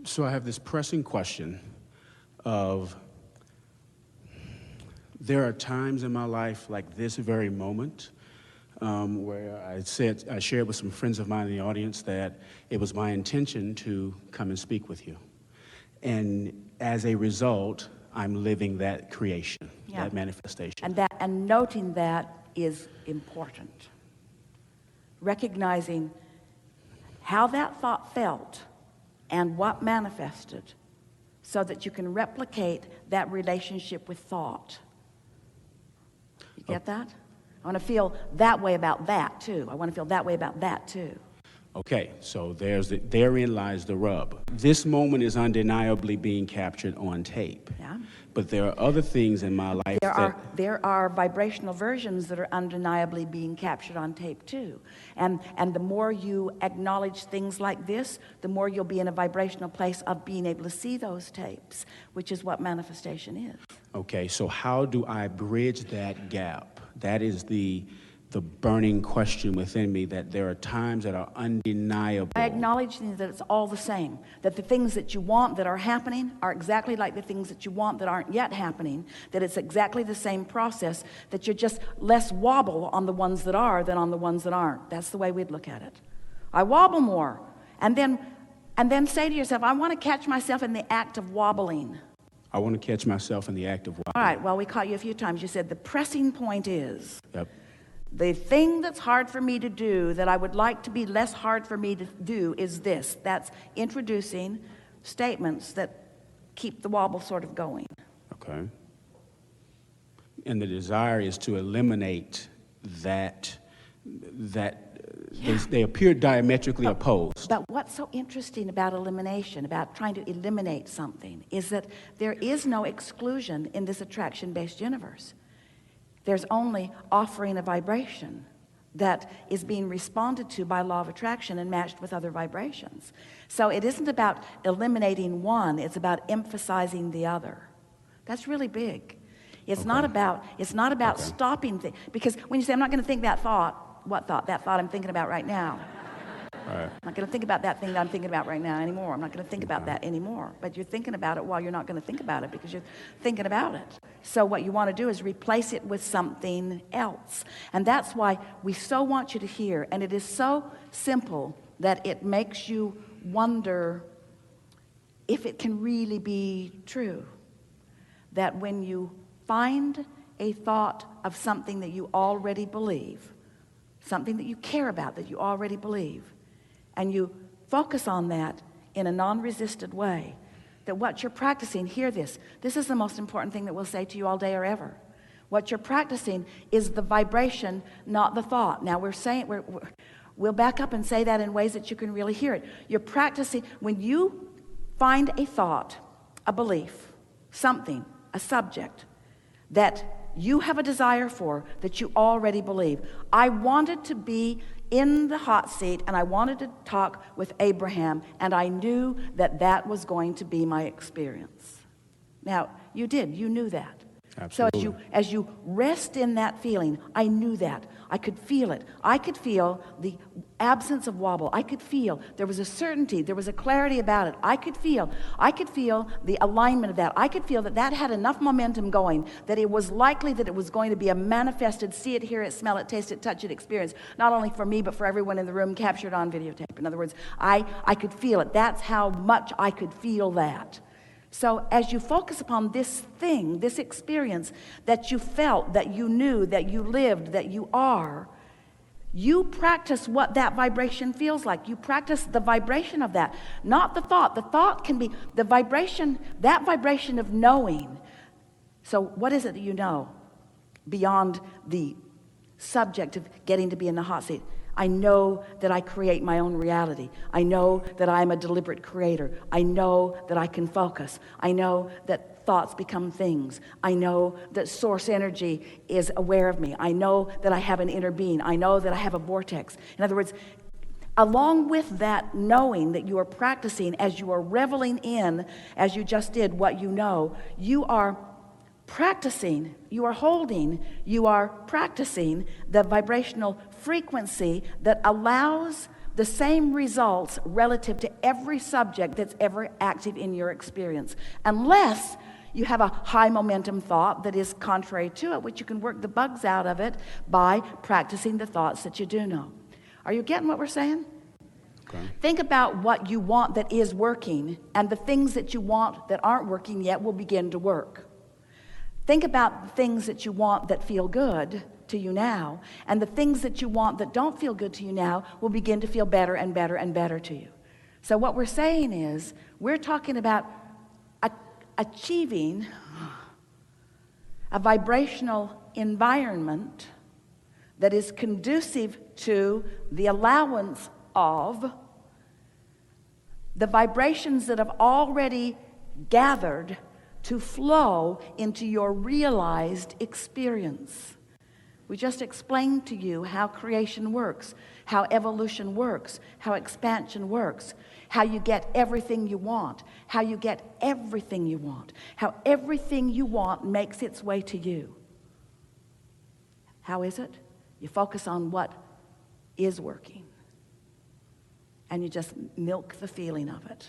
So I have this pressing question of, there are times in my life like this very moment where I shared with some friends of mine in the audience that it was my intention to come and speak with you. And as a result, I'm living that creation, that manifestation. And noting that is important. Recognizing how that thought felt and what manifested so that you can replicate that relationship with thought. You get that? I want to feel that way about that too. I want to feel that way about that too. Okay, so therein lies the rub. This moment is undeniably being captured on tape. Yeah. But there are other things in my life there are vibrational versions that are undeniably being captured on tape too. And the more you acknowledge things like this, the more you'll be in a vibrational place of being able to see those tapes, which is what manifestation is. Okay, so how do I bridge that gap? That is the burning question within me, that there are times that are undeniable. I acknowledge that it's all the same, that the things that you want that are happening are exactly like the things that you want that aren't yet happening, that it's exactly the same process, that you're just less wobble on the ones that are than on the ones that aren't. That's the way we'd look at it. I wobble more, and then say to yourself, I want to catch myself in the act of wobbling. I want to catch myself in the act of wobbling. All right, well, we caught you a few times. You said the pressing point is... Yep. The thing that's hard for me to do that I would like to be less hard for me to do is this. That's introducing statements that keep the wobble sort of going. Okay. And the desire is to eliminate that they appear diametrically opposed. But what's so interesting about elimination, about trying to eliminate something, is that there is no exclusion in this attraction-based universe. There's only offering a vibration that is being responded to by law of attraction and matched with other vibrations. So it isn't about eliminating one, it's about emphasizing the other. That's really big. It's not about stopping things. Because when you say, I'm not going to think that thought, what thought? That thought I'm thinking about right now. Right. I'm not going to think about that thing that I'm thinking about right now anymore. I'm not going to think about that anymore. But you're thinking about it while you're not going to think about it because you're thinking about it. So what you want to do is replace it with something else. And that's why we so want you to hear. And it is so simple that it makes you wonder if it can really be true. That when you find a thought of something that you already believe, something that you care about, that you already believe, and you focus on that in a non-resisted way, that what you're practicing, hear this is the most important thing that we'll say to you all day or ever. What you're practicing is the vibration, not the thought. Now we'll back up and say that in ways that you can really hear it. You're practicing, when you find a thought, a belief, something, a subject that you have a desire for, that you already believe. I wanted to be in the hot seat and I wanted to talk with Abraham, and I knew that that was going to be my experience. Now, you knew that. Absolutely. So as you rest in that feeling, I knew that. I could feel it. I could feel the absence of wobble. I could feel there was a certainty, there was a clarity about it. I could feel the alignment of that. I could feel that had enough momentum going, that it was likely that it was going to be a manifested, see it, hear it, smell it, taste it, touch it experience, not only for me, but for everyone in the room, captured on videotape. In other words, I could feel it. That's how much I could feel that. So as you focus upon this thing, this experience that you felt, that you knew, that you lived, that you are, you practice what that vibration feels like. You practice the vibration of that, not the thought. The thought can be the vibration, that vibration of knowing. So what is it that you know beyond the subject of getting to be in the hot seat? I know that I create my own reality. I know that I'm a deliberate creator. I know that I can focus. I know that thoughts become things. I know that source energy is aware of me. I know that I have an inner being. I know that I have a vortex. In other words, along with that knowing that you are practicing, as you are reveling in, as you just did, what you know, you are practicing, you are practicing the vibrational frequency that allows the same results relative to every subject that's ever active in your experience, unless you have a high momentum thought that is contrary to it, which you can work the bugs out of it by practicing the thoughts that you do know. Are you getting what we're saying? Okay. Think about what you want that is working, and the things that you want that aren't working yet will begin to work. Think about the things that you want that feel good to you now, and the things that you want that don't feel good to you now will begin to feel better and better and better to you. So what we're saying is, we're talking about achieving a vibrational environment that is conducive to the allowance of the vibrations that have already gathered to flow into your realized experience. We just explained to you how creation works, how evolution works, how expansion works, how you get everything you want, how you get everything you want, how everything you want makes its way to you. How is it? You focus on what is working, and you just milk the feeling of it.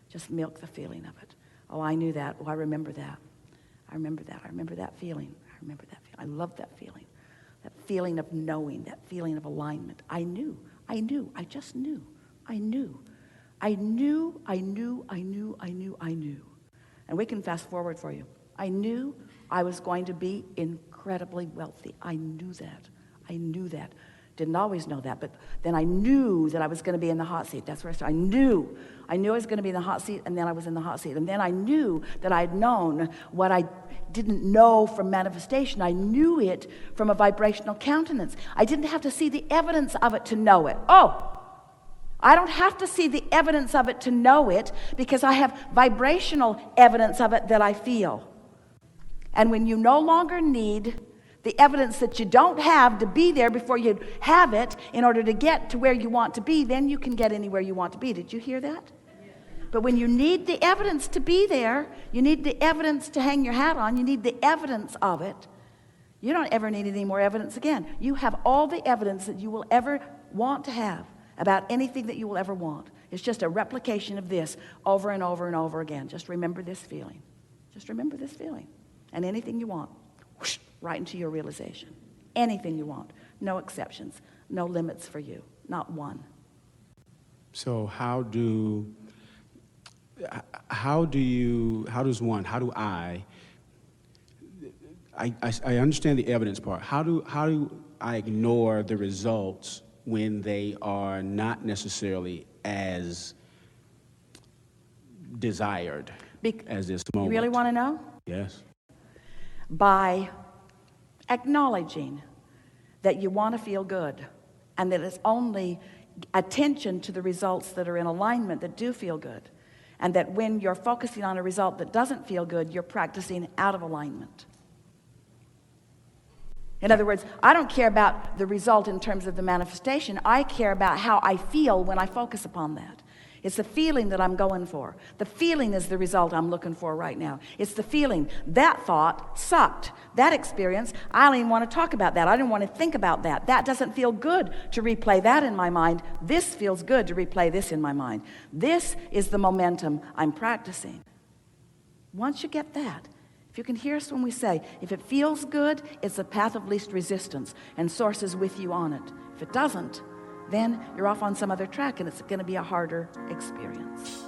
Just milk the feeling of it. Oh, I knew that. Oh, I remember that. I remember that. I remember that feeling. I remember that feeling. I love that feeling. That feeling of knowing, that feeling of alignment. I knew, I just knew, I knew. I knew. And we can fast forward for you. I knew I was going to be incredibly wealthy. I knew that. Didn't always know that, but then I knew that I was going to be in the hot seat. That's where I started. I knew I was going to be in the hot seat, and then I was in the hot seat. And then I knew that I'd known what I didn't know from manifestation. I knew it from a vibrational countenance. I didn't have to see the evidence of it to know it. Oh, I don't have to see the evidence of it to know it, because I have vibrational evidence of it that I feel. And when you no longer need the evidence that you don't have to be there before you have it in order to get to where you want to be, then you can get anywhere you want to be. Did you hear that? But when you need the evidence to be there, you need the evidence to hang your hat on, you need the evidence of it, you don't ever need any more evidence again. You have all the evidence that you will ever want to have about anything that you will ever want. It's just a replication of this over and over and over again. Just remember this feeling. Just remember this feeling. And anything you want, whoosh, right into your realization. Anything you want. No exceptions. No limits for you. Not one. So how do I understand the evidence part. How do I ignore the results when they are not necessarily as desired as this moment? You really want to know? Yes. By acknowledging that you want to feel good, and that it's only attention to the results that are in alignment that do feel good, and that when you're focusing on a result that doesn't feel good, you're practicing out of alignment. In other words, I don't care about the result in terms of the manifestation. I care about how I feel when I focus upon that. It's the feeling that I'm going for. The feeling is the result I'm looking for right now. It's the feeling. That thought sucked. That experience, I don't even want to talk about that. I didn't want to think about that. That doesn't feel good to replay that in my mind. This feels good to replay this in my mind. This is the momentum I'm practicing. Once you get that, if you can hear us when we say, if it feels good, it's the path of least resistance, and Source is with you on it. If it doesn't, then you're off on some other track, and it's going to be a harder experience.